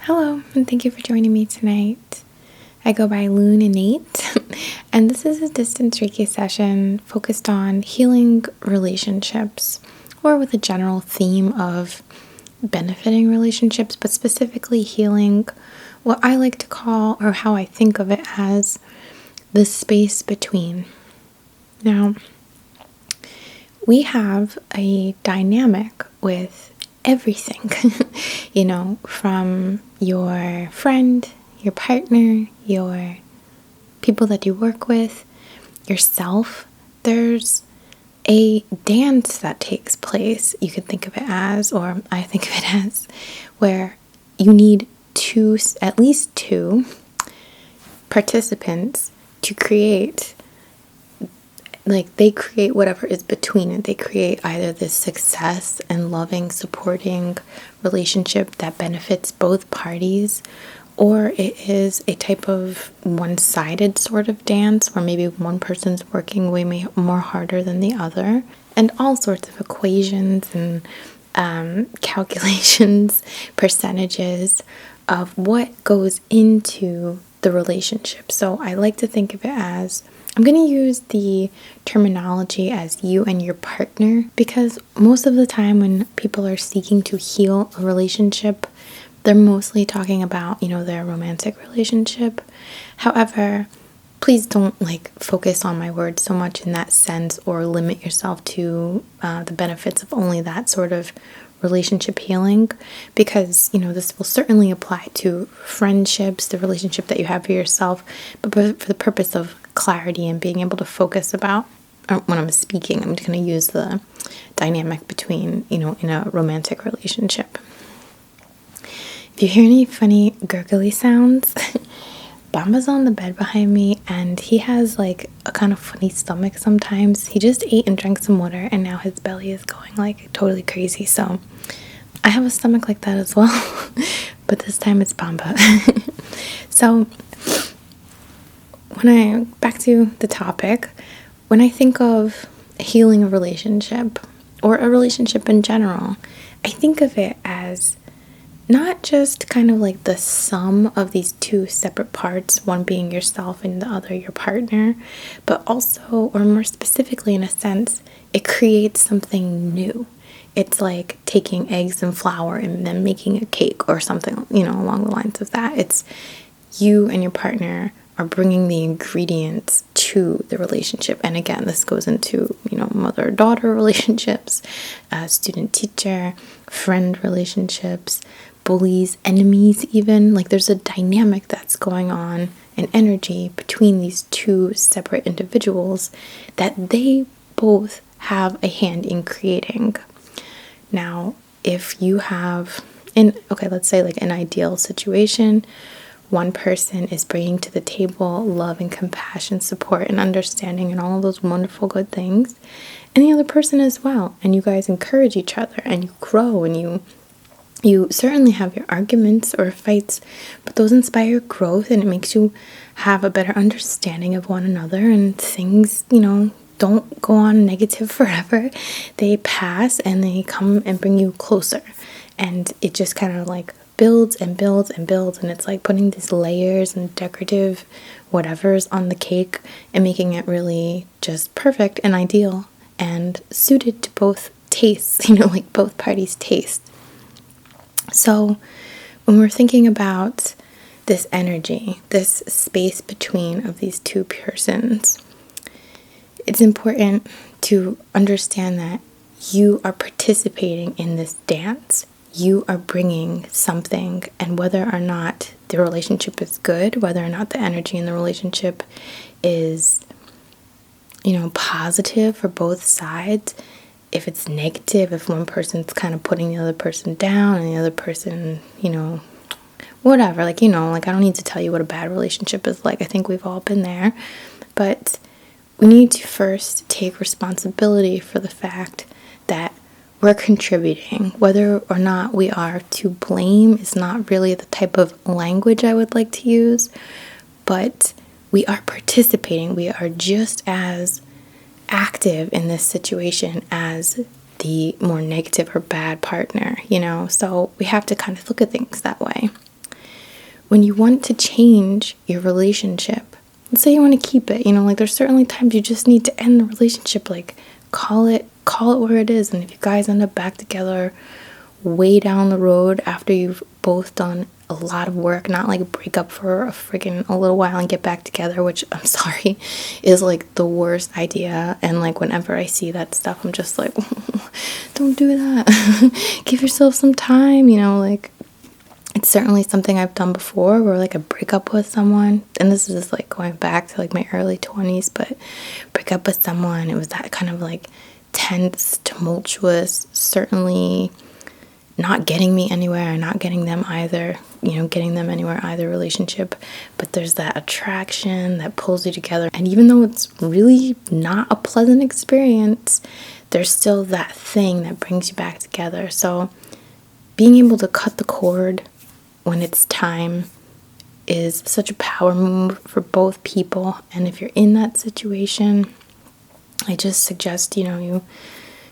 Hello, and thank you for joining me tonight. I go by Lune INNATE, and this is a distance Reiki session focused on healing relationships, or with a general theme of benefiting relationships, but specifically healing what I like to call, or how I think of it as, the space between. Now, we have a dynamic with everything, from your friend, your partner, your people that you work with, yourself. There's a dance that takes place, you could think of it as, or I think of it as, where you need at least two participants to create. They create whatever is between it. They create either this success and loving, supporting relationship that benefits both parties, or it is a type of one-sided sort of dance where maybe one person's working way more harder than the other, and all sorts of equations and calculations, percentages of what goes into the relationship. So I like to think of it as, I'm going to use the terminology as you and your partner, because most of the time when people are seeking to heal a relationship, they're mostly talking about, their romantic relationship. However, please don't focus on my words so much in that sense, or limit yourself to the benefits of only that sort of relationship healing, because this will certainly apply to friendships, the relationship that you have for yourself, but for the purpose of clarity and being able to focus about, when I'm speaking, I'm just going to use the dynamic between, in a romantic relationship. If you hear any funny gurgly sounds, Bamba's on the bed behind me, and he has a kind of funny stomach sometimes. He just ate and drank some water, and now his belly is going totally crazy. So I have a stomach like that as well, but this time it's Bamba. So back to the topic, when I think of healing a relationship, or a relationship in general, I think of it as not just kind of the sum of these two separate parts, one being yourself and the other your partner, but also, or more specifically in a sense, it creates something new. It's like taking eggs and flour and then making a cake or something, along the lines of that. It's you and your partner are bringing the ingredients to the relationship. And again, this goes into, mother-daughter relationships, student-teacher, friend relationships, bullies, enemies even. There's a dynamic that's going on, an energy between these two separate individuals that they both have a hand in creating. Now, if you have, let's say an ideal situation, one person is bringing to the table love and compassion, support and understanding and all of those wonderful good things, and the other person as well. And you guys encourage each other, and you grow, and you certainly have your arguments or fights, but those inspire growth, and it makes you have a better understanding of one another, and things, don't go on negative forever. They pass, and they come and bring you closer, and it just kind of builds and builds and builds, and it's like putting these layers and decorative whatevers on the cake and making it really just perfect and ideal and suited to both tastes, both parties' taste. So when we're thinking about this energy, this space between of these two persons, it's important to understand that you are participating in this dance. You are bringing something, and whether or not the relationship is good, whether or not the energy in the relationship is, positive for both sides, if it's negative, if one person's kind of putting the other person down and the other person, whatever, I don't need to tell you what a bad relationship is like. I think we've all been there, but we need to first take responsibility for the fact that we're contributing. Whether or not we are to blame is not really the type of language I would like to use, but we are participating. We are just as active in this situation as the more negative or bad partner, So we have to kind of look at things that way. when you want to change your relationship, let's say you want to keep it, like there's certainly times you just need to end the relationship, like call it where it is. And if you guys end up back together way down the road after you've both done a lot of work, not like break up for a little while and get back together, which I'm sorry is like the worst idea. And like whenever I see that stuff, I'm just like, don't do that. Give yourself some time, like it's certainly something I've done before where like I break up with someone, and this is like going back to like my early 20s, but break up with someone, it was that kind of like tense, tumultuous, certainly not getting me anywhere, not getting them either, getting them anywhere either relationship. But there's that attraction that pulls you together. And even though it's really not a pleasant experience, there's still that thing that brings you back together. So being able to cut the cord when it's time is such a power move for both people. And if you're in that situation, I just suggest, you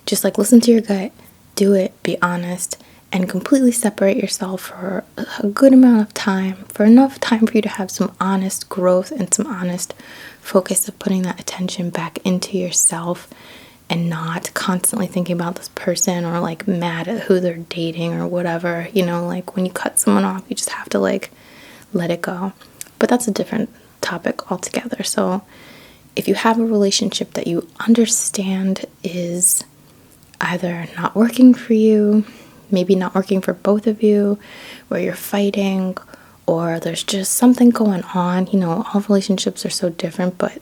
just like listen to your gut, do it, be honest, and completely separate yourself for a good amount of time, for enough time for you to have some honest growth and some honest focus of putting that attention back into yourself and not constantly thinking about this person or like mad at who they're dating or whatever. Like when you cut someone off, you just have to like let it go. But that's a different topic altogether. So if you have a relationship that you understand is either not working for you, maybe not working for both of you, where you're fighting, or there's just something going on, all relationships are so different, but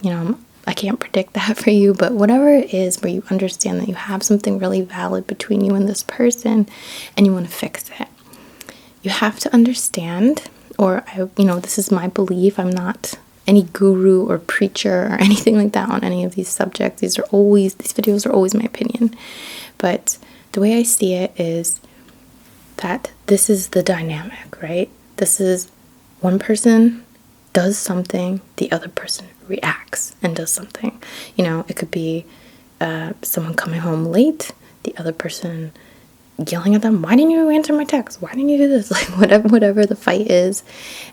I can't predict that for you. But whatever it is, where you understand that you have something really valid between you and this person and you want to fix it, you have to understand, or this is my belief, I'm not any guru or preacher or anything like that on any of these subjects. These videos are always my opinion. But the way I see it is that this is the dynamic, right? This is one person does something, the other person reacts and does something. It could be someone coming home late, the other person yelling at them, why didn't you answer my text? Why didn't you do this? Like whatever the fight is,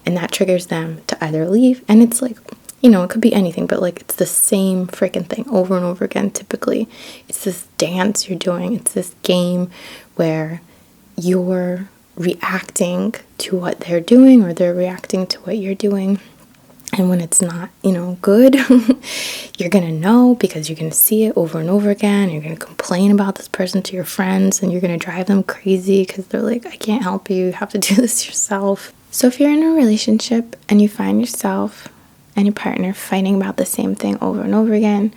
and that triggers them to either leave. And it's like, it could be anything, but like it's the same freaking thing over and over again. Typically, it's this dance you're doing. It's this game where you're reacting to what they're doing or they're reacting to what you're doing. And when it's not, good, you're going to know because you're going to see it over and over again. You're going to complain about this person to your friends and you're going to drive them crazy because they're like, I can't help you. You have to do this yourself. So if you're in a relationship and you find yourself and your partner fighting about the same thing over and over again,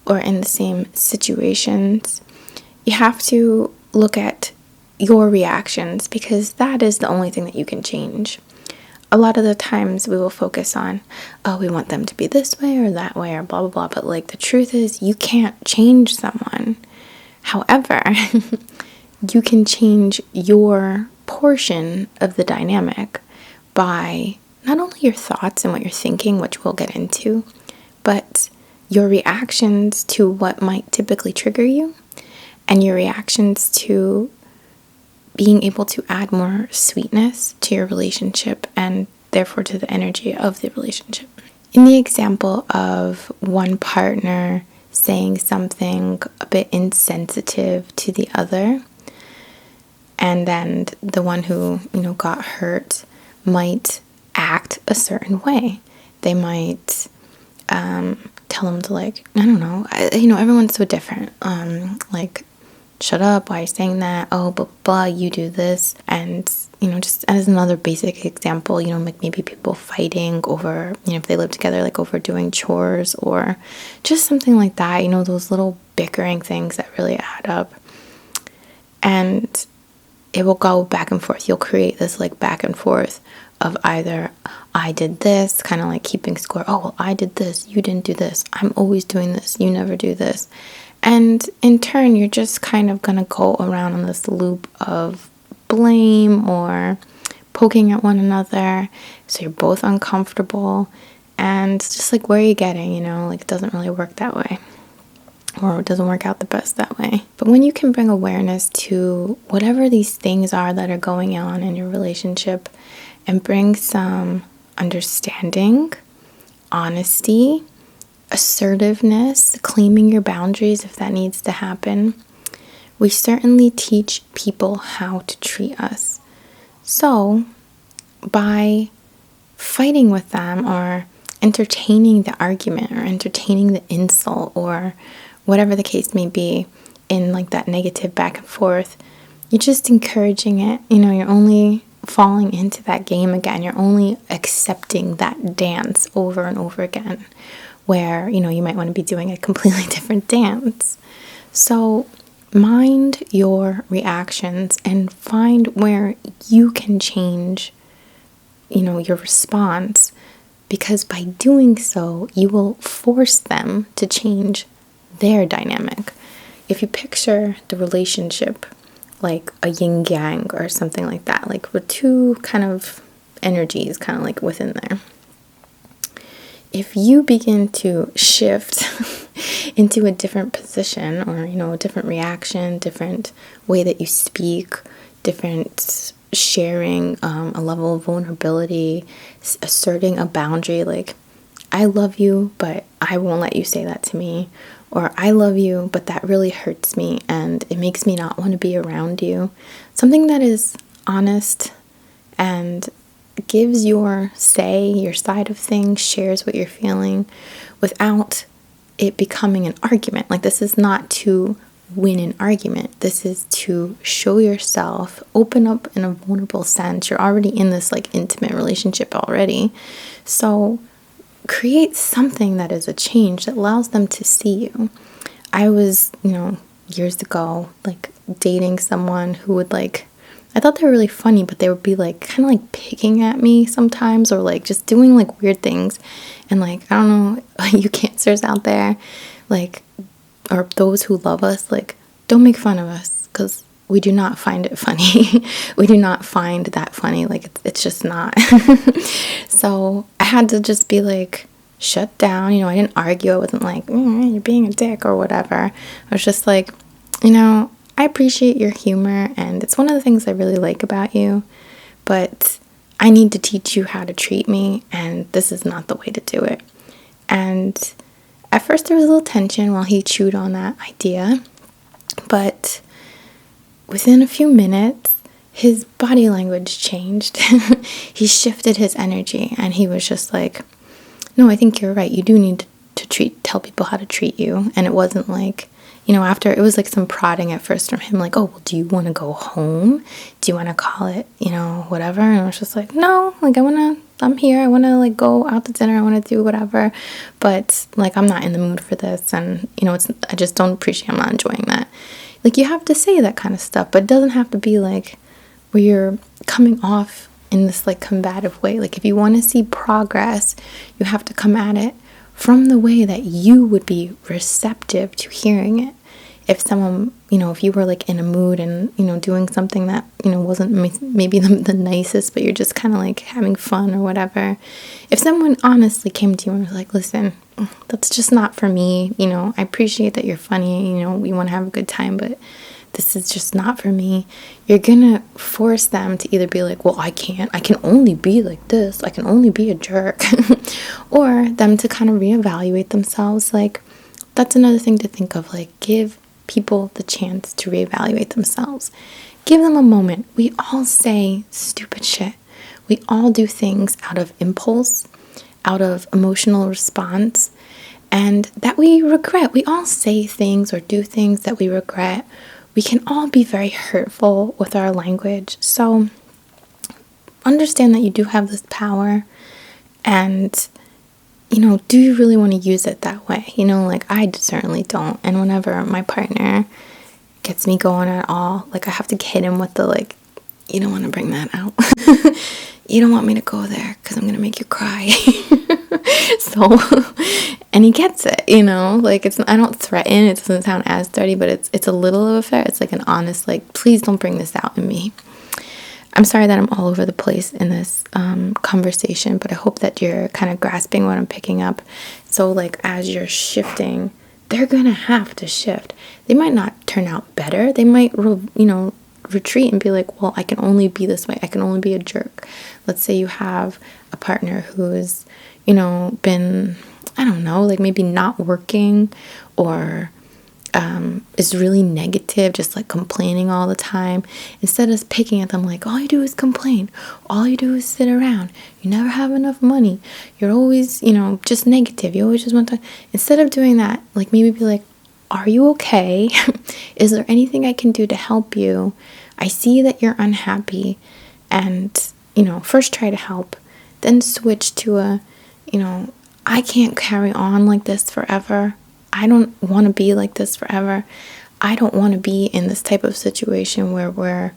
or in the same situations, you have to look at your reactions because that is the only thing that you can change. A lot of the times we will focus on, we want them to be this way or that way or blah, blah, blah. But like the truth is you can't change someone. However, you can change your portion of the dynamic by not only your thoughts and what you're thinking, which we'll get into, but your reactions to what might typically trigger you and your reactions to being able to add more sweetness to your relationship and therefore to the energy of the relationship. In the example of one partner saying something a bit insensitive to the other, and then the one who, got hurt might act a certain way. They might tell them to like, I don't know, everyone's so different. Like, shut up, why are you saying that? Oh, blah, blah, you do this. And, just as another basic example, like maybe people fighting over, if they live together, like over doing chores or just something like that, those little bickering things that really add up. And it will go back and forth. You'll create this like back and forth of either I did this, kind of like keeping score. Oh, well, I did this, you didn't do this. I'm always doing this, you never do this. And in turn, you're just kind of going to go around on this loop of blame or poking at one another. So you're both uncomfortable. And it's just like, where are you getting? Like it doesn't really work that way. Or it doesn't work out the best that way. But when you can bring awareness to whatever these things are that are going on in your relationship and bring some understanding, honesty, assertiveness, claiming your boundaries if that needs to happen, we certainly teach people how to treat us. So, by fighting with them or entertaining the argument or entertaining the insult or whatever the case may be in like that negative back and forth, you're just encouraging it. You're only falling into that game again. You're only accepting that dance over and over again, where, you might want to be doing a completely different dance. So mind your reactions and find where you can change, your response, because by doing so, you will force them to change their dynamic. If you picture the relationship like a yin yang or something like that, like with two kind of energies kind of like within there. If you begin to shift into a different position or, a different reaction, different way that you speak, different sharing, a level of vulnerability, asserting a boundary, like, I love you, but I won't let you say that to me. Or I love you, but that really hurts me and it makes me not want to be around you. Something that is honest and gives your say, your side of things, shares what you're feeling without it becoming an argument. Like, this is not to win an argument. This is to show yourself, open up in a vulnerable sense. You're already in this like intimate relationship already. So create something that is a change that allows them to see you. I was, years ago, like dating someone who would like, I thought they were really funny, but they would be like kind of like picking at me sometimes, or like just doing like weird things. And like, I don't know, you cancers out there, like, or those who love us, like, don't make fun of us, because we do not find it funny. We do not find that funny. Like, it's just not. So I had to just be like, shut down. I didn't argue. I wasn't like, you're being a dick or whatever. I was just like, I appreciate your humor, and it's one of the things I really like about you, but I need to teach you how to treat me, and this is not the way to do it. And at first there was a little tension while he chewed on that idea, but within a few minutes, his body language changed. He shifted his energy, and he was just like, no, I think you're right. You do need to tell people how to treat you. And it wasn't like, after, it was like some prodding at first from him, like, oh, well, do you want to go home? Do you want to call it, whatever? And I was just like, no, like, I'm here. I want to like go out to dinner. I want to do whatever. But like, I'm not in the mood for this. And, I just don't appreciate, I'm not enjoying that. Like, you have to say that kind of stuff, but it doesn't have to be like where you're coming off in this like combative way. Like, if you want to see progress, you have to come at it from the way that you would be receptive to hearing it. If someone, if you were like in a mood and, doing something that, wasn't maybe the nicest, but you're just kind of like having fun or whatever. If someone honestly came to you and was like, listen, that's just not for me. I appreciate that you're funny, we want to have a good time, but this is just not for me. You're going to force them to either be like, well, I can only be like this. I can only be a jerk. Or them to kind of reevaluate themselves. Like, that's another thing to think of. Like, give people the chance to reevaluate themselves. Give them a moment. We all say stupid shit. We all do things out of impulse, out of emotional response, and that we regret. We all say things or do things that we regret. We can all be very hurtful with our language. So understand that you do have this power, and do you really want to use it that way? Like, I certainly don't. And whenever my partner gets me going at all, like, I have to hit him with the like, you don't want to bring that out. You don't want me to go there because I'm going to make you cry. So, and he gets it, like, I don't threaten. It doesn't sound as dirty, but it's a little of a fair. It's like an honest, like, please don't bring this out in me. I'm sorry that I'm all over the place in this conversation, but I hope that you're kind of grasping what I'm picking up. So, like, as you're shifting, they're going to have to shift. They might not turn out better. They might, retreat and be like, well, I can only be this way. I can only be a jerk. Let's say you have a partner who's, been, I don't know, like maybe not working, or is really negative, just like complaining all the time. Instead of picking at them like, all you do is complain, all you do is sit around, you never have enough money, you're always, just negative, you always just want to. Instead of doing that, like maybe be like, are you okay? Is there anything I can do to help you? I see that you're unhappy, and first try to help, then switch to I can't carry on like this forever. I don't want to be like this forever. I don't want to be in this type of situation where we're,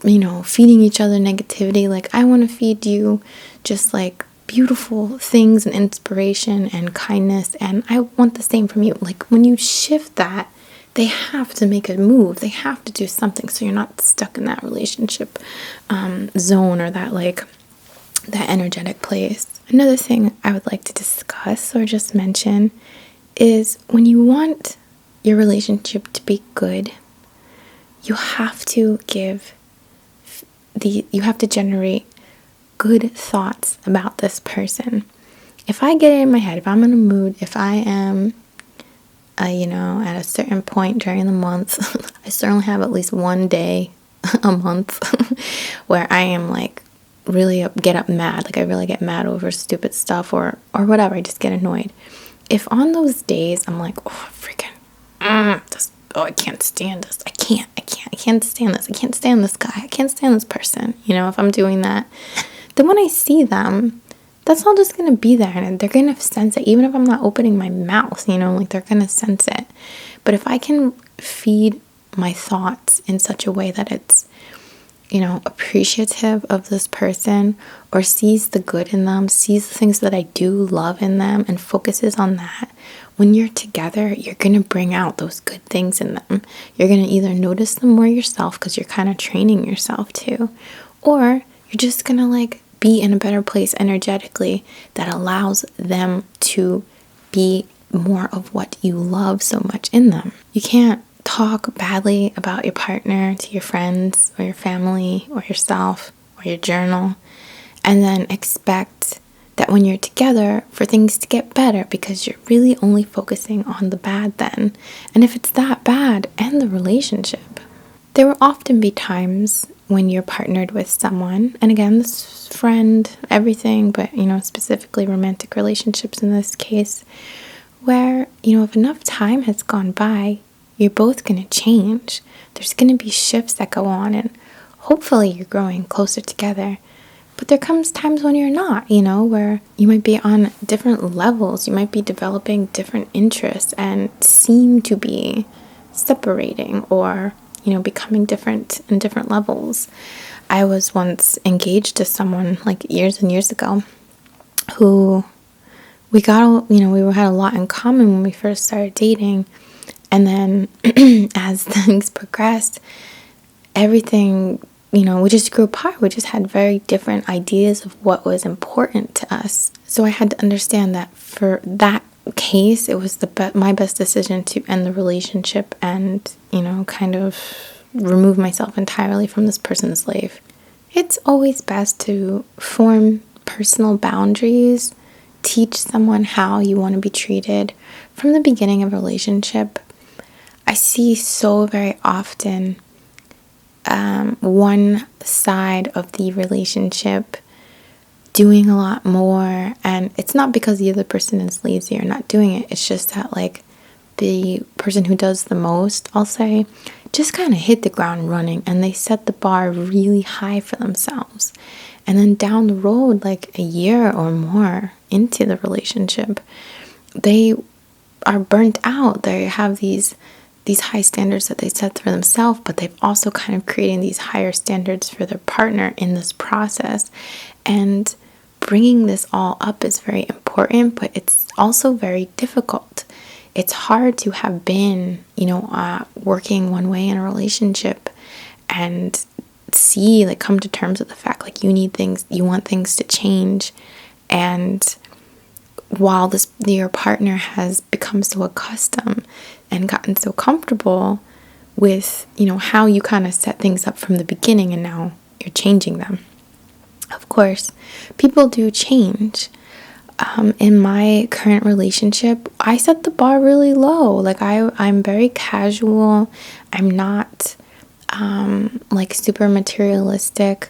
feeding each other negativity. Like, I want to feed you just like beautiful things and inspiration and kindness. And I want the same from you. Like, when you shift that, they have to make a move. They have to do something, so you're not stuck in that relationship zone, or that energetic place. Another thing I would like to discuss or just mention is, when you want your relationship to be good, you have to generate good thoughts about this person. If I get it in my head, if I'm in a mood, if I am, at a certain point during the month, I certainly have at least one day a month where I am like really get mad. Like, I really get mad over stupid stuff or whatever. I just get annoyed. If on those days I'm like, oh, freaking, I can't stand this. I can't stand this. I can't stand this guy. I can't stand this person. If I'm doing that, then when I see them, that's all just going to be there, and they're going to sense it. Even if I'm not opening my mouth, like, they're going to sense it. But if I can feed my thoughts in such a way that it's, appreciative of this person, or sees the good in them, sees the things that I do love in them, and focuses on that, when you're together, you're going to bring out those good things in them. You're going to either notice them more yourself, because you're kind of training yourself to, or you're just going to be in a better place energetically that allows them to be more of what you love so much in them. You can't talk badly about your partner to your friends or your family or yourself or your journal, and then expect that when you're together for things to get better, because you're really only focusing on the bad then. And if it's that bad, end the relationship. There will often be times when you're partnered with someone, and again, this friend, everything, but specifically romantic relationships in this case, where if enough time has gone by, you're both going to change. There's going to be shifts that go on, and hopefully you're growing closer together. But there comes times when you're not, where you might be on different levels. You might be developing different interests and seem to be separating, or becoming different in different levels. I was once engaged to someone years and years ago, who we got, we had a lot in common when we first started dating. And then as things progressed, everything, we just grew apart. We just had very different ideas of what was important to us. So I had to understand that for that case, it was my best decision to end the relationship and, kind of remove myself entirely from this person's life. It's always best to form personal boundaries, teach someone how you want to be treated from the beginning of a relationship. I see so very often one side of the relationship doing a lot more, and it's not because the other person is lazy or not doing it. It's just that the person who does the most, I'll say, just kind of hit the ground running, and they set the bar really high for themselves. And then down the road, a year or more into the relationship, they are burnt out. They have these high standards that they set for themselves, but they've also kind of creating these higher standards for their partner in this process. And bringing this all up is very important, but it's also very difficult. It's hard to have been, working one way in a relationship and see, come to terms with the fact, you want things to change. And while your partner has become so accustomed and gotten so comfortable with, how you kind of set things up from the beginning and now you're changing them. Of course, people do change. In my current relationship, I set the bar really low. Like I'm very casual. I'm not like super materialistic,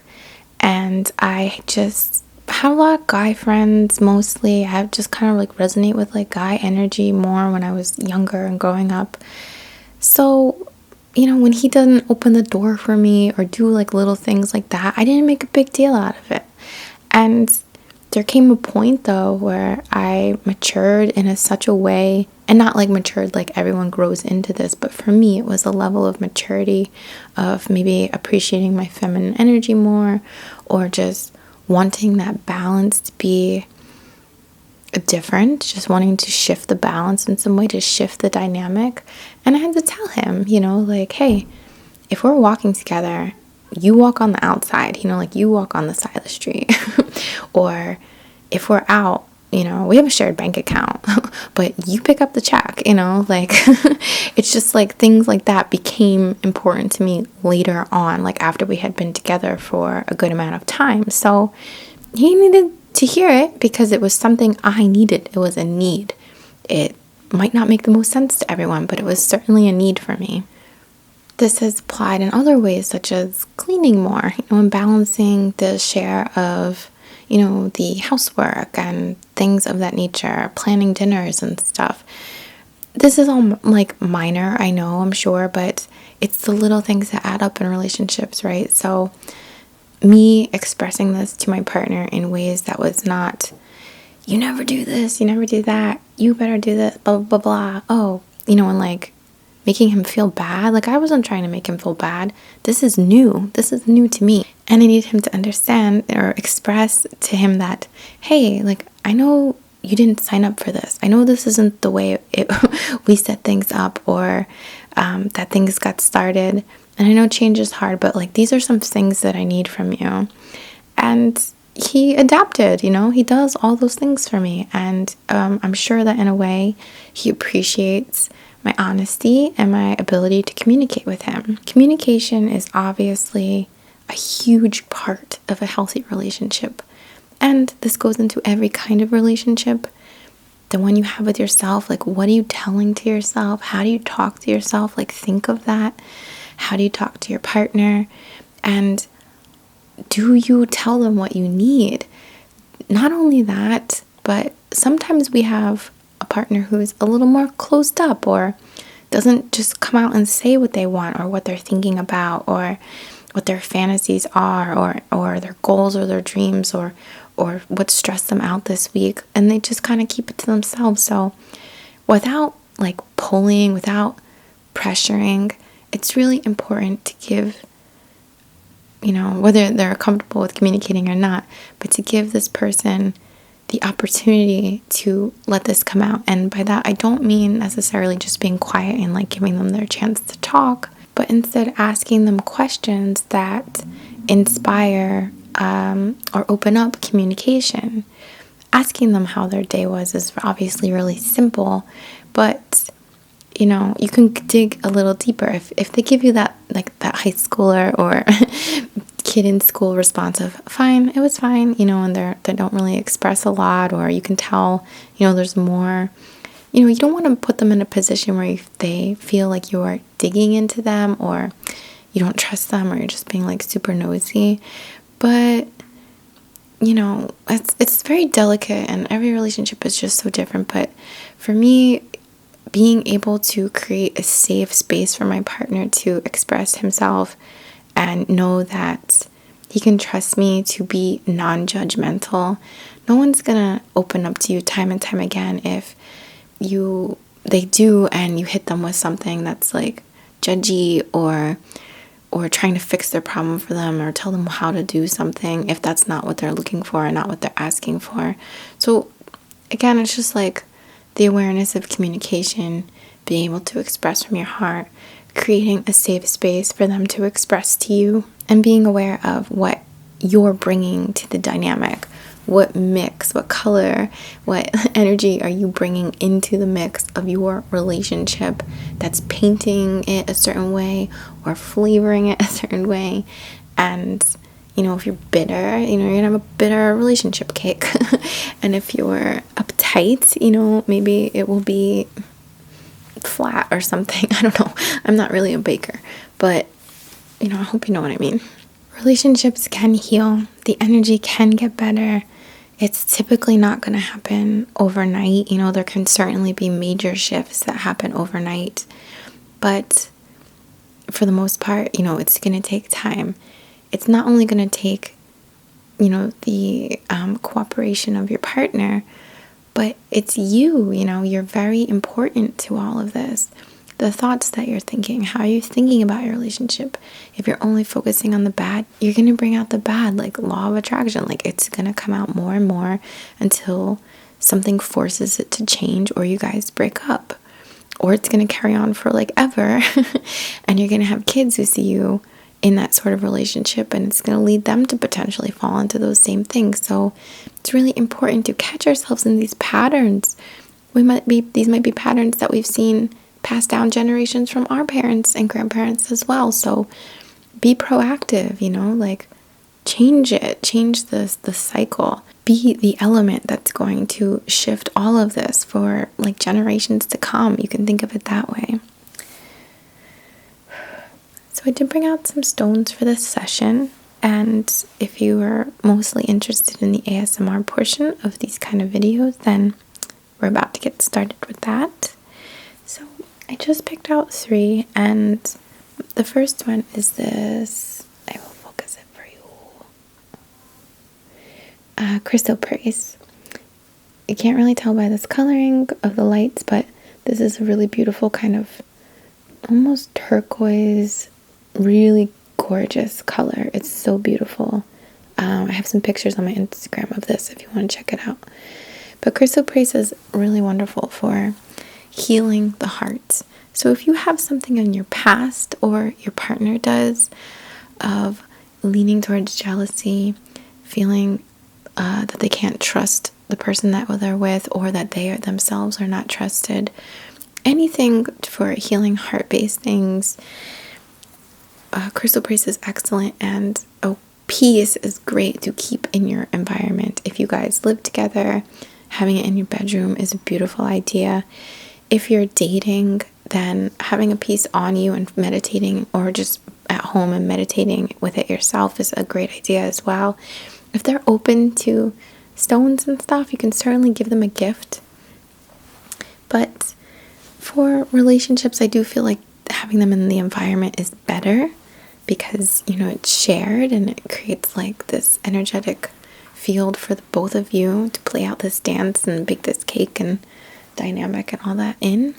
and I just have a lot of guy friends mostly. I just kind of like resonate with like guy energy more when I was younger and growing up. So, when he doesn't open the door for me or do like little things like that, I didn't make a big deal out of it. And there came a point though where I matured in such a way, and not like matured like everyone grows into this, but for me it was a level of maturity of maybe appreciating my feminine energy more, or just wanting that balance to be different, just wanting to shift the balance in some way, to shift the dynamic. And I had to tell him, like, hey, if we're walking together, you walk on the outside, like you walk on the side of the street. Or if we're out, we have a shared bank account, but you pick up the check, like it's just like things like that became important to me later on, like after we had been together for a good amount of time. So he needed to hear it because it was something I needed. It was a need. It might not make the most sense to everyone, but it was certainly a need for me. This has applied in other ways, such as cleaning more, and balancing the share of, the housework and things of that nature, planning dinners and stuff. This is all like minor, I know, I'm sure, but it's the little things that add up in relationships, right? So me expressing this to my partner in ways that was not, you never do this, you never do that, you better do this, blah, blah, blah. Oh, and like making him feel bad. Like I wasn't trying to make him feel bad. This is new. This is new to me. And I need him to understand or express to him that, hey, like I know you didn't sign up for this. I know this isn't the way we set things up, or that things got started. And I know change is hard, but like these are some things that I need from you. And he adapted, he does all those things for me. And I'm sure that in a way he appreciates my honesty and my ability to communicate with him. Communication is obviously a huge part of a healthy relationship. And this goes into every kind of relationship. The one you have with yourself, like what are you telling to yourself? How do you talk to yourself? Like think of that. How do you talk to your partner? And do you tell them what you need? Not only that, but sometimes we have a partner who's a little more closed up, or doesn't just come out and say what they want or what they're thinking about or what their fantasies are or their goals or their dreams or what stressed them out this week, and they just kind of keep it to themselves. So without like pulling, without pressuring, it's really important to give, whether they're comfortable with communicating or not, but to give this person the opportunity to let this come out. And by that, I don't mean necessarily just being quiet and like giving them their chance to talk, but instead asking them questions that inspire or open up communication. Asking them how their day was is obviously really simple, but you can dig a little deeper. If they give you that, like that high schooler or kid in school response of fine, it was fine, and they don't really express a lot, or you can tell, there's more, you don't want to put them in a position where they feel like you are digging into them, or you don't trust them, or you're just being like super nosy. But it's very delicate, and every relationship is just so different. But for me, being able to create a safe space for my partner to express himself and know that he can trust me to be non-judgmental. No one's gonna open up to you time and time again if they do and you hit them with something that's like judgy or trying to fix their problem for them or tell them how to do something if that's not what they're looking for and not what they're asking for. So again, it's just like the awareness of communication, being able to express from your heart, creating a safe space for them to express to you, and being aware of what you're bringing to the dynamic, What mix, what color, what energy are you bringing into the mix of your relationship that's painting it a certain way or flavoring it a certain way? And if you're bitter, you're gonna have a bitter relationship cake. And if you're uptight, maybe it will be flat or something. I don't know. I'm not really a baker, but I hope you know what I mean. Relationships can heal. The energy can get better. It's typically not going to happen overnight. There can certainly be major shifts that happen overnight, but for the most part, it's going to take time. It's not only going to take, the cooperation of your partner, but it's you. You're very important to all of this. The thoughts that you're thinking, how are you thinking about your relationship? If you're only focusing on the bad, you're going to bring out the bad, like law of attraction. Like it's going to come out more and more until something forces it to change or you guys break up. Or it's going to carry on for like ever and you're going to have kids who see you in that sort of relationship and it's going to lead them to potentially fall into those same things. So it's really important to catch ourselves in these patterns. These might be patterns that we've seen passed down generations from our parents and grandparents as well. So be proactive, like change the cycle. Be the element that's going to shift all of this for like generations to come. You can think of it that way. So I did bring out some stones for this session. And if you are mostly interested in the ASMR portion of these kind of videos, then we're about to get started with that. So I just picked out 3, and the first one is this. I will focus it for you. Chrysoprase. You can't really tell by this coloring of the lights, but this is a really beautiful kind of almost turquoise, really gorgeous color. It's so beautiful. I have some pictures on my Instagram of this if you want to check it out. But chrysoprase is really wonderful for healing the heart. So if you have something in your past or your partner does of leaning towards jealousy, feeling that they can't trust the person that they're with or that they themselves are not trusted, anything for healing heart-based things, chrysoprase is excellent, and peace is great to keep in your environment. If you guys live together, having it in your bedroom is a beautiful idea. If you're dating, then having a piece on you and meditating, or just at home and meditating with it yourself, is a great idea as well. If they're open to stones and stuff, you can certainly give them a gift. But for relationships, I do feel like having them in the environment is better because, it's shared and it creates like this energetic field for the both of you to play out this dance and bake this cake and dynamic and all that in.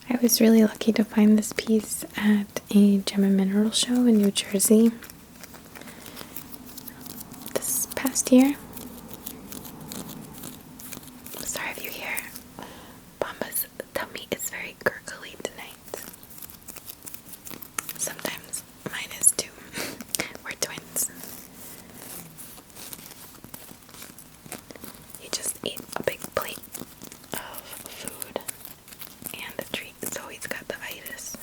I was really lucky to find this piece at a gem and mineral show in New Jersey this past year. Sorry if you hear Bamba's tummy is very gurgly tonight. Sometimes mine is too. We're twins. He just ate a big plate of food and a treat, so he's got the itis.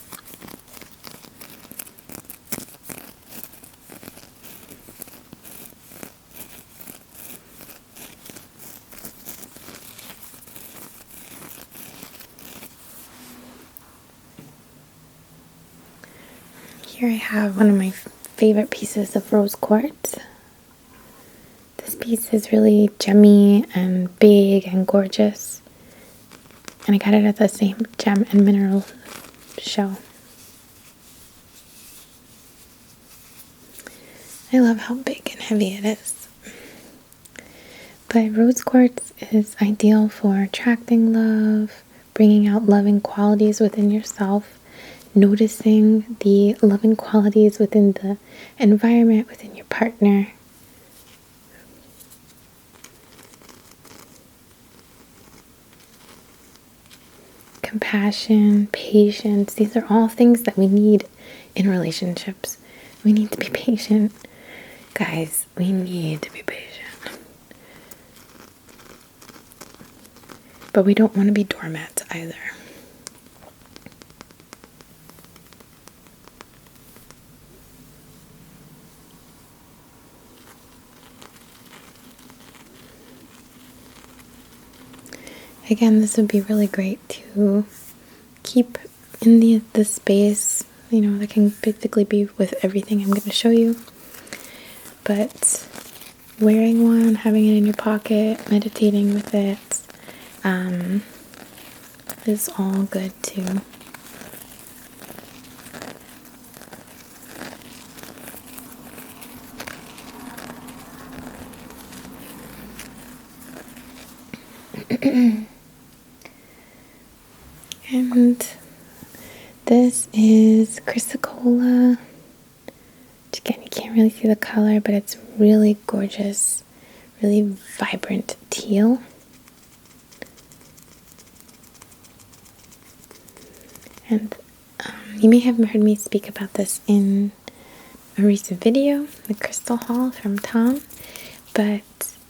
Here I have one of my favorite pieces of rose quartz. This piece is really gemmy and big and gorgeous. And I got it at the same gem and mineral show. I love how big and heavy it is. But rose quartz is ideal for attracting love, bringing out loving qualities within yourself, noticing the loving qualities within the environment, within your partner. compassion, patience. These are all things that we need in relationships. We need to be patient. Guys, we need to be patient. But we don't want to be doormats either. Again, this would be really great to keep in the space, that can basically be with everything I'm going to show you. But wearing one, having it in your pocket, meditating with it, is all good too. And this is Chrysocolla. Again, you can't really see the color, but it's really gorgeous, really vibrant teal. And you may have heard me speak about this in a recent video, the Crystal Haul from Tom, but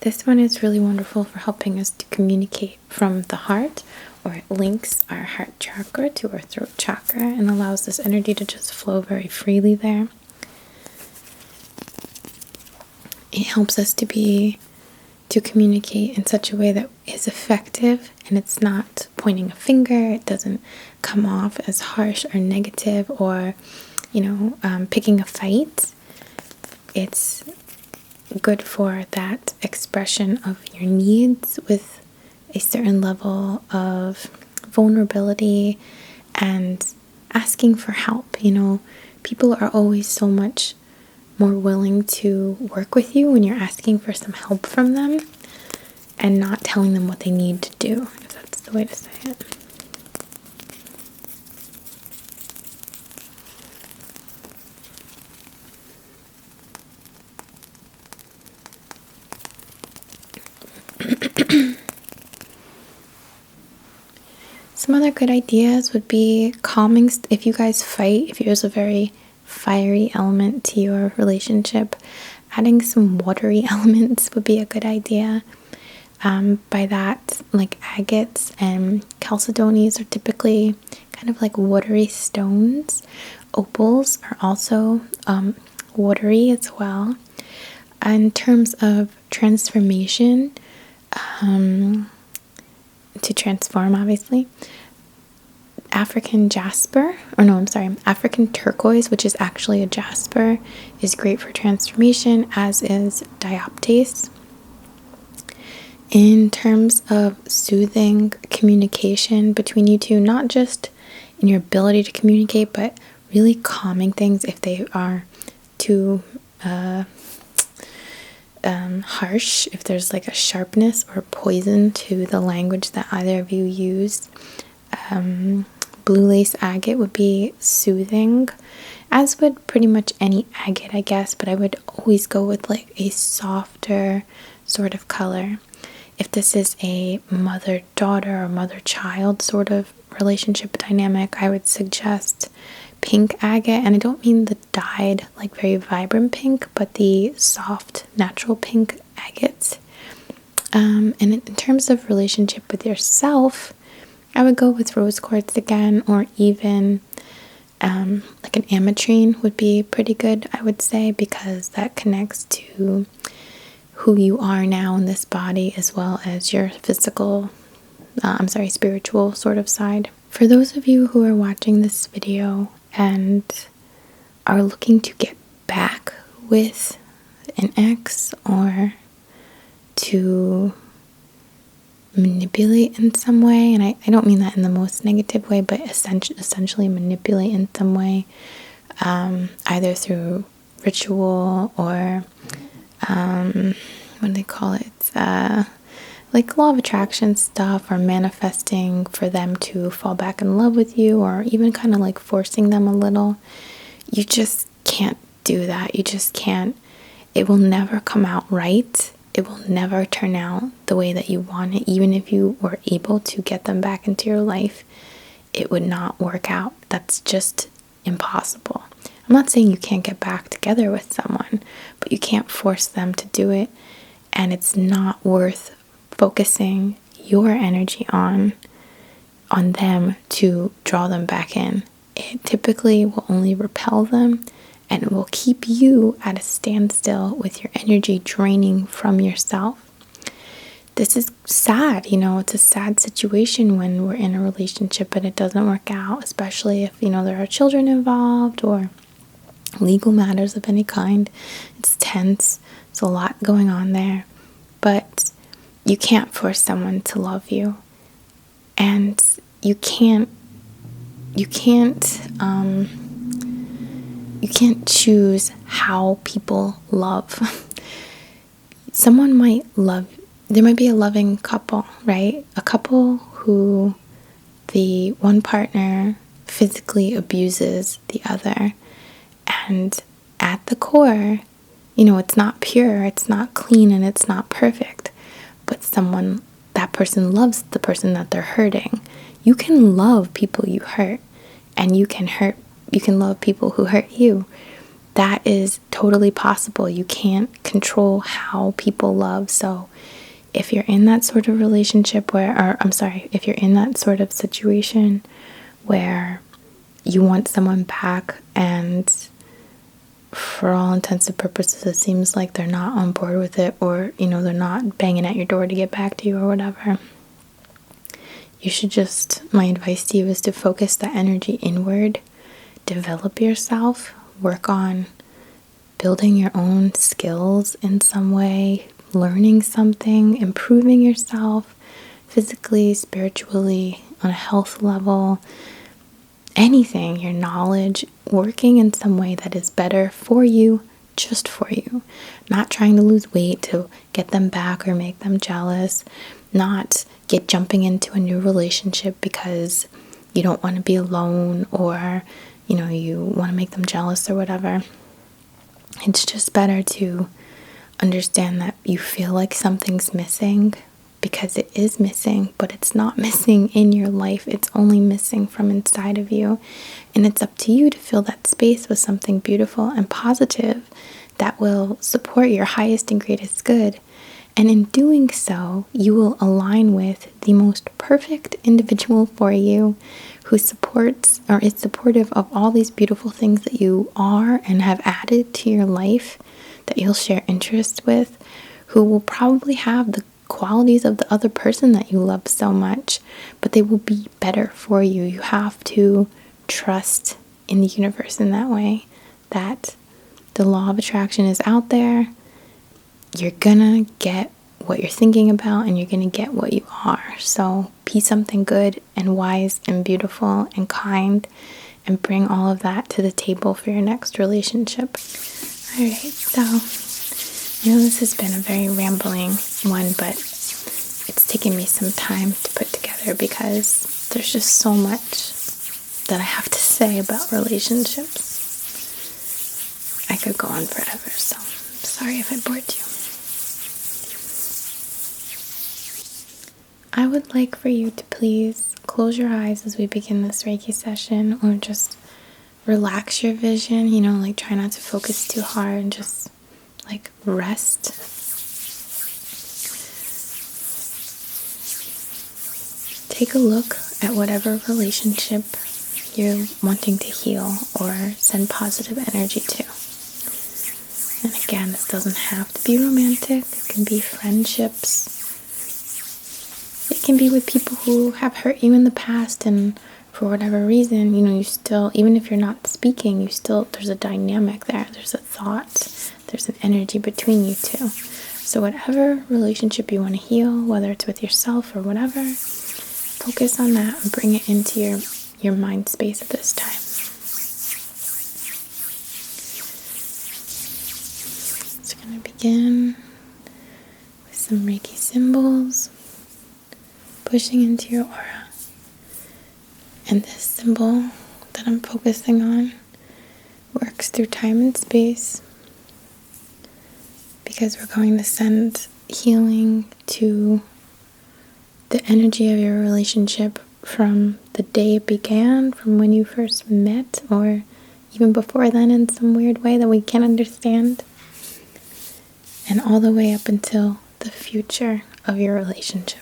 this one is really wonderful for helping us to communicate from the heart, or it links our heart chakra to our throat chakra and allows this energy to just flow very freely there. It helps us to communicate in such a way that is effective, and it's not pointing a finger. It doesn't come off as harsh or negative or, picking a fight. It's good for that expression of your needs with a certain level of vulnerability and asking for help. People are always so much more willing to work with you when you're asking for some help from them and not telling them what they need to do, if that's the way to say it. Some other good ideas would be calming. If you guys fight, if there's a very fiery element to your relationship, adding some watery elements would be a good idea. By that, like agates and chalcedonies are typically kind of like watery stones. Opals are also watery as well. In terms of transformation, to transform, obviously, African turquoise, which is actually a jasper, is great for transformation, as is dioptase. In terms of soothing communication between you two, not just in your ability to communicate, but really calming things if they are too harsh, if there's like a sharpness or poison to the language that either of you use. Blue lace agate would be soothing, as would pretty much any agate, I guess, but I would always go with like a softer sort of color. If this is a mother-daughter or mother-child sort of relationship dynamic, I would suggest pink agate, and I don't mean the dyed, like very vibrant pink, but the soft, natural pink agates. And in terms of relationship with yourself, I would go with rose quartz again, or even like an ametrine would be pretty good, I would say, because that connects to who you are now in this body, as well as your spiritual sort of side. For those of you who are watching this video and are looking to get back with an ex, or to manipulate in some way, and I don't mean that in the most negative way, but essentially manipulate in some way, either through ritual or what do they call it, like law of attraction stuff, or manifesting for them to fall back in love with you, or even kind of like forcing them a little. You just can't do that. You just can't. It will never come out right. It will never turn out the way that you want it. Even if you were able to get them back into your life, it would not work out. That's just impossible. I'm not saying you can't get back together with someone, but you can't force them to do it, and it's not worth focusing your energy on them to draw them back in. It typically will only repel them, and it will keep you at a standstill with your energy draining from yourself. This is sad, it's a sad situation when we're in a relationship but it doesn't work out, especially if, there are children involved or legal matters of any kind. It's tense. There's a lot going on there. But you can't force someone to love you. And you can't choose how people love. There might be a loving couple, right? A couple who the one partner physically abuses the other. And at the core, it's not pure, it's not clean, and it's not perfect. But that person loves the person that they're hurting. You can love people you hurt, and you can love people who hurt you. That is totally possible. You can't control how people love. So if you're in that sort of relationship if you're in that sort of situation where you want someone back and for all intents and purposes it seems like they're not on board with it, or they're not banging at your door to get back to you or whatever, my advice to you is to focus that energy inward, develop yourself, work on building your own skills in some way, learning something, improving yourself physically, spiritually, on a health level, anything, your knowledge, working in some way that is better for you, just for you. Not trying to lose weight to get them back or make them jealous, not jumping into a new relationship because you don't want to be alone or, you want to make them jealous or whatever. It's just better to understand that you feel like something's missing because it is missing, but it's not missing in your life. It's only missing from inside of you. And it's up to you to fill that space with something beautiful and positive that will support your highest and greatest good. And in doing so, you will align with the most perfect individual for you who supports or is supportive of all these beautiful things that you are and have added to your life, that you'll share interests with, who will probably have the qualities of the other person that you love so much, but they will be better for you. You have to trust in the universe in that way, that the law of attraction is out there. You're gonna get what you're thinking about, and you're gonna get what you are. So be something good and wise and beautiful and kind, and bring all of that to the table for your next relationship. All right, so I know this has been a very rambling one, but it's taken me some time to put together because there's just so much that I have to say about relationships. I could go on forever, so I'm sorry if I bored you. I would like for you to please close your eyes as we begin this Reiki session, or just relax your vision, try not to focus too hard and just rest. Take a look at whatever relationship you're wanting to heal or send positive energy to. And again, this doesn't have to be romantic. It can be friendships. It can be with people who have hurt you in the past, and for whatever reason, you still, even if you're not speaking, there's a dynamic there. There's a thought. There's an energy between you two. So whatever relationship you want to heal, whether it's with yourself or whatever, focus on that and bring it into your mind space at this time. So we're going to begin with some Reiki symbols, pushing into your aura. And this symbol that I'm focusing on works through time and space, because we're going to send healing to the energy of your relationship from the day it began, from when you first met, or even before then in some weird way that we can't understand, and all the way up until the future of your relationship.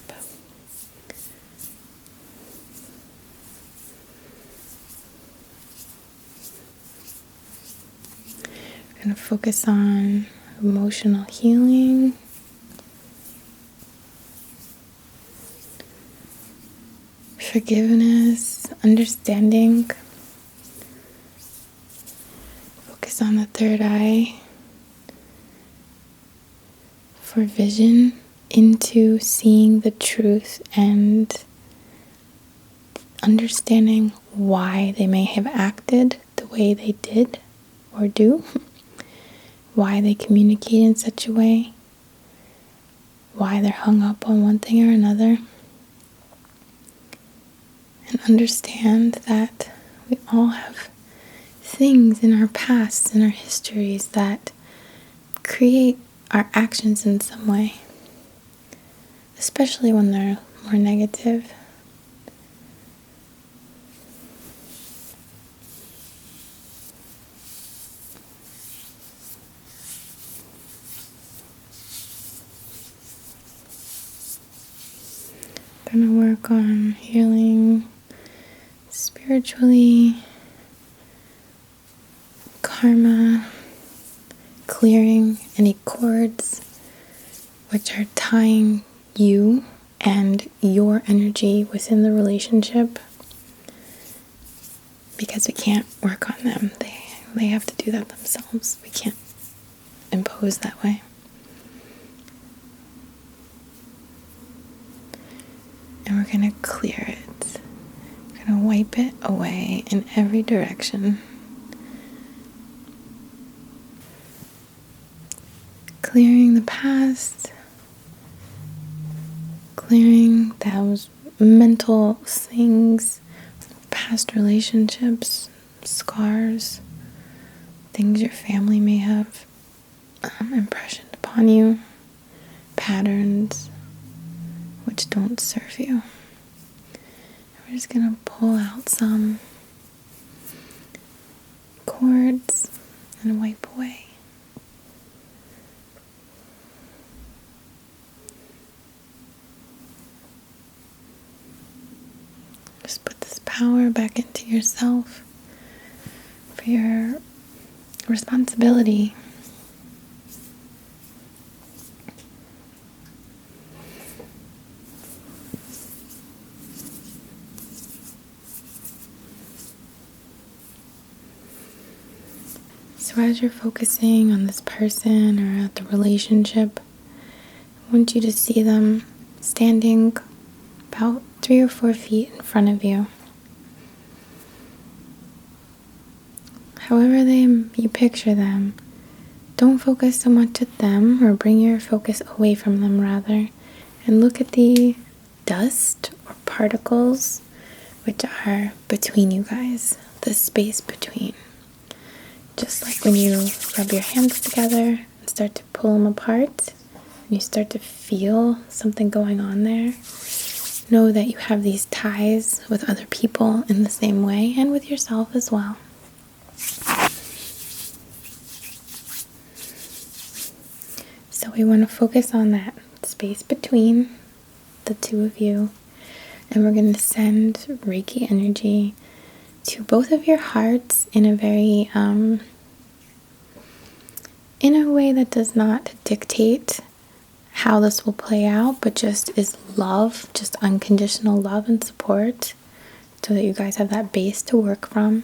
We're going to focus on emotional healing, forgiveness, understanding. Focus on the third eye for vision into seeing the truth and understanding why they may have acted the way they did or do, why they communicate in such a way, why they're hung up on one thing or another, and understand that we all have things in our past, in our histories, that create our actions in some way, especially when they're more negative. Gonna work on healing spiritually, karma, clearing any cords which are tying you and your energy within the relationship, because we can't work on them. They have to do that themselves. We can't impose that way. And we're going to clear it. We're going to wipe it away in every direction. Clearing the past. Clearing those mental things, past relationships, scars, things your family may have impressioned upon you, patterns which don't serve you. We're just going to pull out some cords and wipe away. Just put this power back into yourself for your responsibility. So as you're focusing on this person or the relationship, I want you to see them standing about 3 or 4 feet in front of you. However you picture them, don't focus so much at them, or bring your focus away from them rather, and look at the dust or particles which are between you guys, the space between. Just like when you rub your hands together and start to pull them apart, and you start to feel something going on there, know that you have these ties with other people in the same way, and with yourself as well. So we want to focus on that space between the two of you, and we're going to send Reiki energy to both of your hearts in a very in a way that does not dictate how this will play out, but just is love, just unconditional love and support, so that you guys have that base to work from.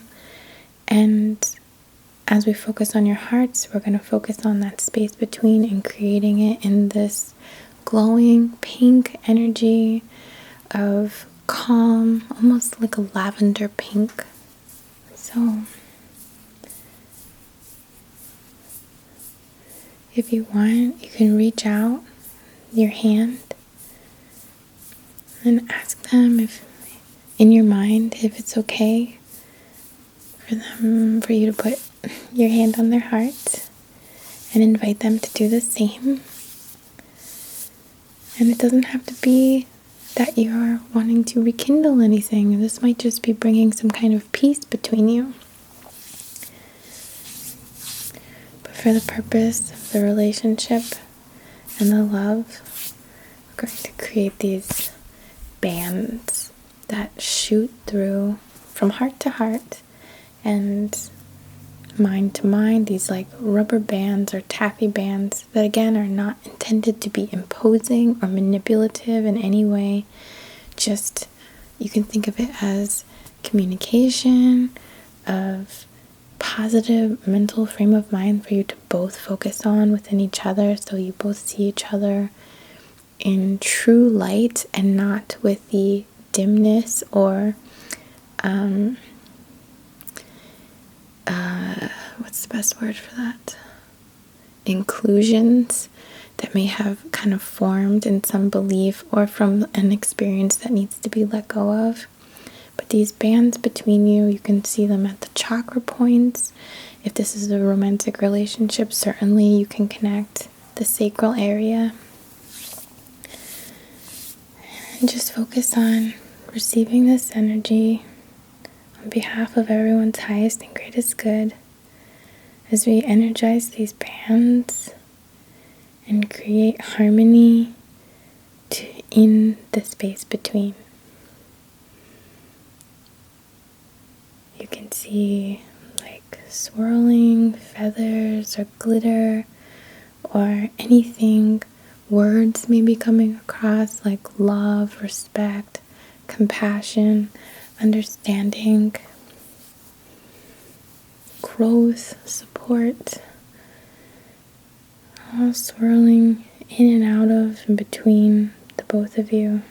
And as we focus on your hearts, we're going to focus on that space between and creating it in this glowing pink energy of calm, almost like a lavender pink. So if you want, you can reach out your hand and ask them if, in your mind, if it's okay for you to put your hand on their heart, and invite them to do the same. And it doesn't have to be that you're wanting to rekindle anything. This might just be bringing some kind of peace between you. But for the purpose of the relationship and the love, we're going to create these bands that shoot through from heart to heart and mind to mind, these like rubber bands or taffy bands that again are not intended to be imposing or manipulative in any way. Just, you can think of it as communication of positive mental frame of mind for you to both focus on within each other, so you both see each other in true light and not with the dimness or what's the best word for that? Inclusions that may have kind of formed in some belief or from an experience that needs to be let go of. But these bands between you, you can see them at the chakra points. If this is a romantic relationship, certainly you can connect the sacral area. And just focus on receiving this energy on behalf of everyone's highest and greatest good, as we energize these bands and create harmony in the space between. You can see like swirling feathers or glitter or anything. Words may be coming across like love, respect, compassion, understanding, growth, support, all swirling in and out of and between the both of you.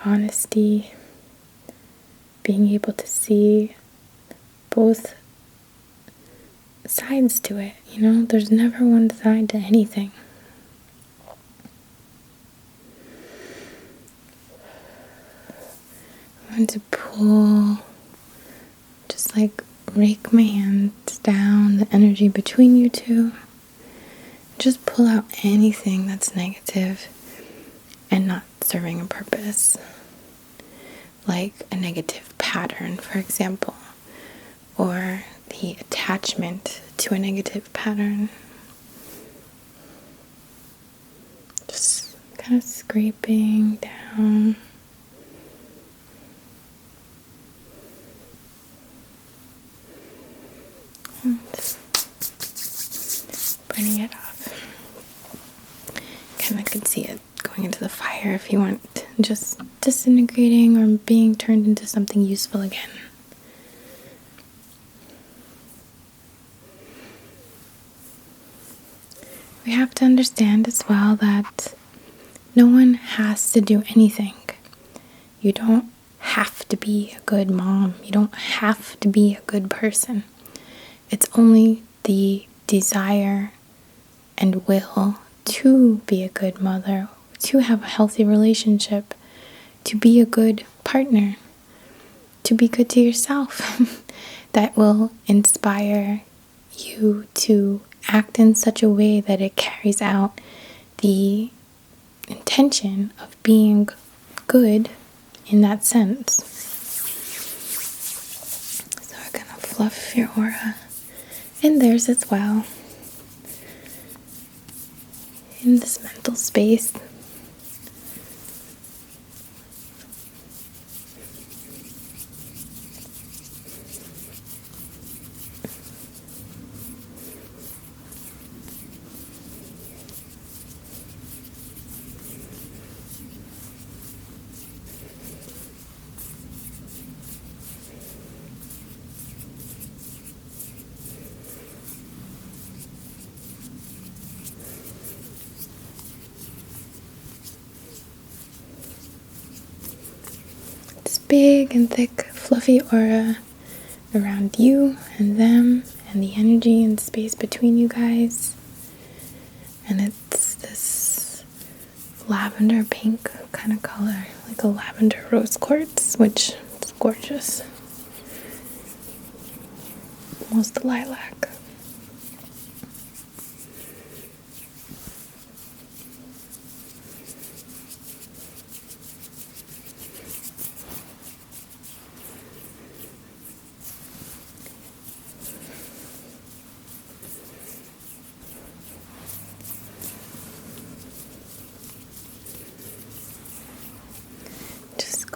Honesty, being able to see both sides to it. There's never one side to anything. I'm going to pull, just like rake my hands down the energy between you two. Just pull out anything that's negative and not serving a purpose. Like a negative pattern, for example, or the attachment to a negative pattern. Just kind of scraping down. And burning it off. Kind of could see it going into the fire if you want, just disintegrating or being turned into something useful again. We have to understand as well that no one has to do anything. You don't have to be a good mom. You don't have to be a good person. It's only the desire and will to be a good mother, to have a healthy relationship, to be a good partner, to be good to yourself that will inspire you to act in such a way that it carries out the intention of being good in that sense. So we're going to fluff your aura and theirs as well in this mental space. Big and thick fluffy aura around you and them and the energy and space between you guys, and it's this lavender pink kind of color, like a lavender rose quartz, which is gorgeous, almost lilac.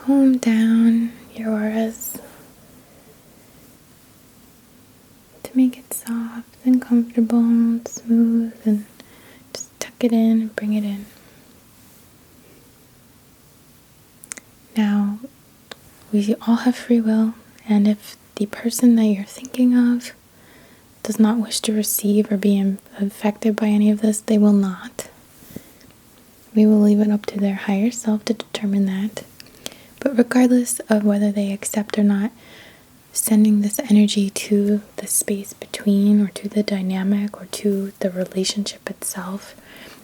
comb down your auras to make it soft and comfortable and smooth, and just tuck it in and bring it in. Now, we all have free will, and if the person that you're thinking of does not wish to receive or be affected by any of this, they will not. We will leave it up to their higher self to determine that. But regardless of whether they accept or not, sending this energy to the space between, or to the dynamic, or to the relationship itself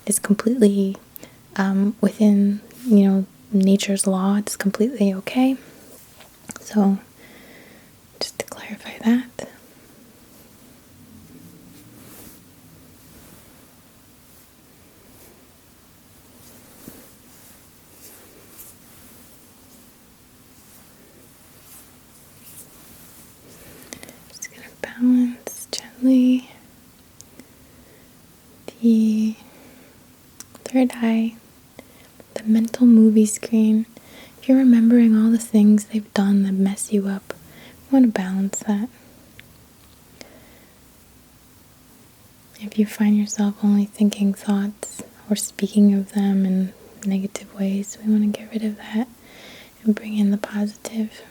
is completely within, nature's law. It's completely okay. So, just to clarify that. Balance gently the third eye, the mental movie screen. If you're remembering all the things they've done that mess you up, you want to balance that. If you find yourself only thinking thoughts or speaking of them in negative ways, we want to get rid of that and bring in the positive.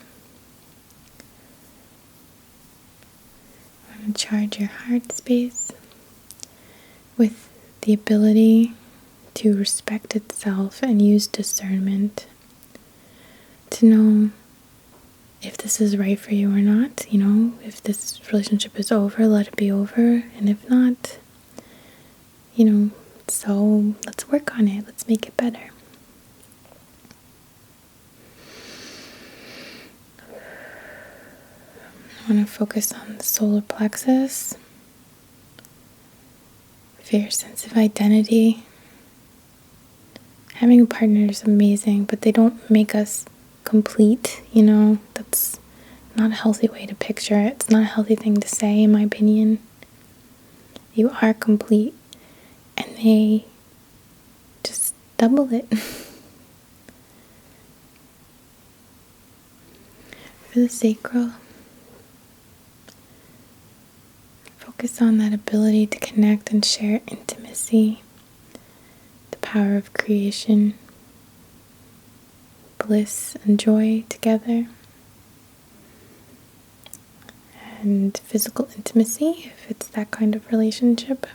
And charge your heart space with the ability to respect itself and use discernment to know if this is right for you or not. If this relationship is over, let it be over. And if not, so let's work on it. Let's make it better. I want to focus on the solar plexus for your sense of identity. Having a partner is amazing, but they don't make us complete. That's not a healthy way to picture it. It's not a healthy thing to say, in my opinion. You are complete, and they just double it. For the sacral, focus on that ability to connect and share intimacy, the power of creation, bliss and joy together, and physical intimacy, if it's that kind of relationship.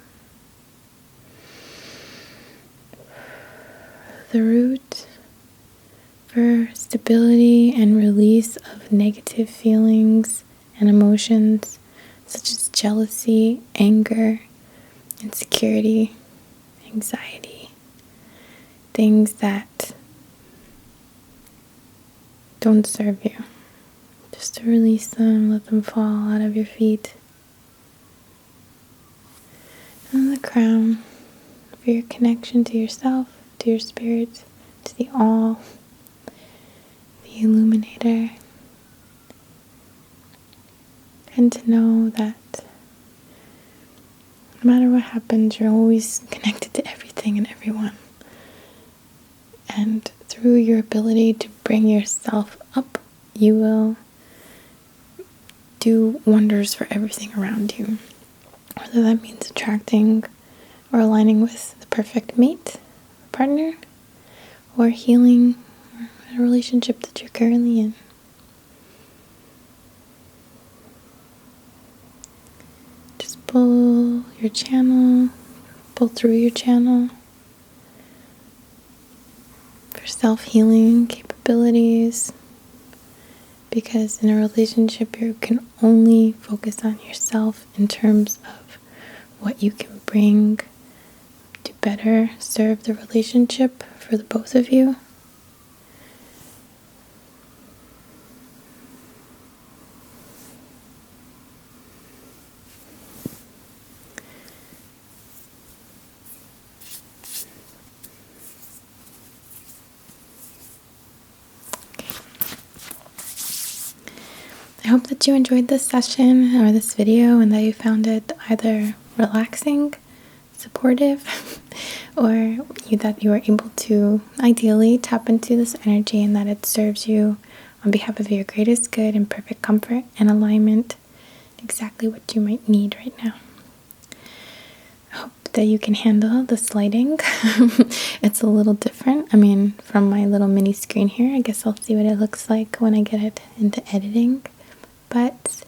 The root for stability and release of negative feelings and emotions, such as jealousy, anger, insecurity, anxiety, things that don't serve you. Just to release them, let them fall out of your feet. And the crown for your connection to yourself, to your spirit, to the all, the illuminator. And to know that no matter what happens, you're always connected to everything and everyone. And through your ability to bring yourself up, you will do wonders for everything around you. Whether that means attracting or aligning with the perfect mate, partner, or healing a relationship that you're currently in. Pull your channel, pull through your channel for self-healing capabilities, because in a relationship you can only focus on yourself in terms of what you can bring to better serve the relationship for the both of you. I hope that you enjoyed this session or this video, and that you found it either relaxing, supportive, or that you are able to ideally tap into this energy and that it serves you on behalf of your greatest good and perfect comfort and alignment, exactly what you might need right now. I hope that you can handle this lighting. It's a little different. I mean, from my little mini screen here, I guess I'll see what it looks like when I get it into editing. But,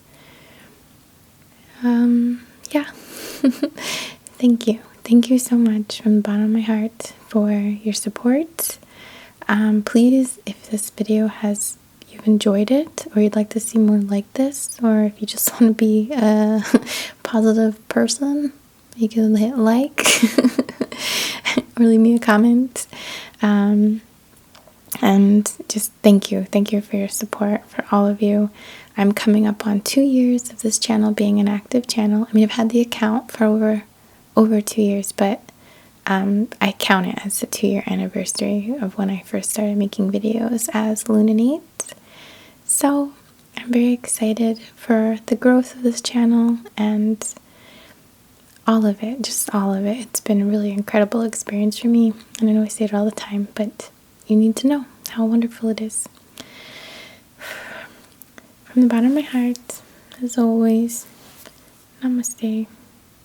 yeah. Thank you. Thank you so much from the bottom of my heart for your support. Please, if this video you've enjoyed it, or you'd like to see more like this, or if you just want to be a positive person, you can hit like or leave me a comment. And just thank you. Thank you for your support, for all of you. I'm coming up on 2 years of this channel being an active channel. I mean, I've had the account for over 2 years, but I count it as the 2-year anniversary of when I first started making videos as Lune INNATE. So I'm very excited for the growth of this channel and all of it, just all of it. It's been a really incredible experience for me, and I know I say it all the time, but you need to know how wonderful it is. From the bottom of my heart, as always, namaste.